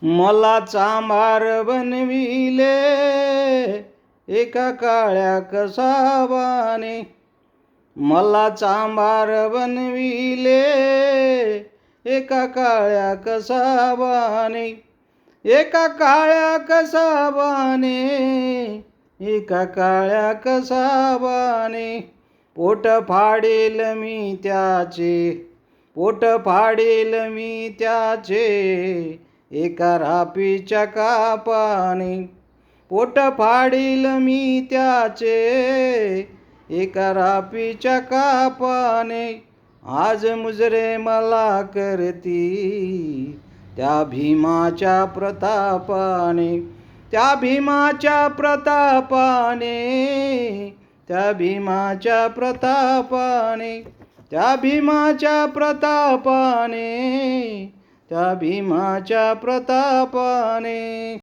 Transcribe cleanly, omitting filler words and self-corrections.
मला चांभार बनविले एका काळ्या कसाबाने. मला चांभार बनविले एका काळ्या कसाबाने. एका काळ्या कसाबाने. एका काळ्या कसाबाने. पोट फाडेल मी त्याचे. पोट फाडेल मी त्याचे एका रापीच्या कापाने. पोट फाडील मी त्याचे एका रापीच्या कापाने. आज मुजरे मला करती त्या भीमाच्या प्रतापाने. त्या भीमाच्या प्रतापाने. त्या भीमाच्या प्रतापाने. त्या भीमाच्या प्रतापाने. त्या भीमाच्या प्रतापाने.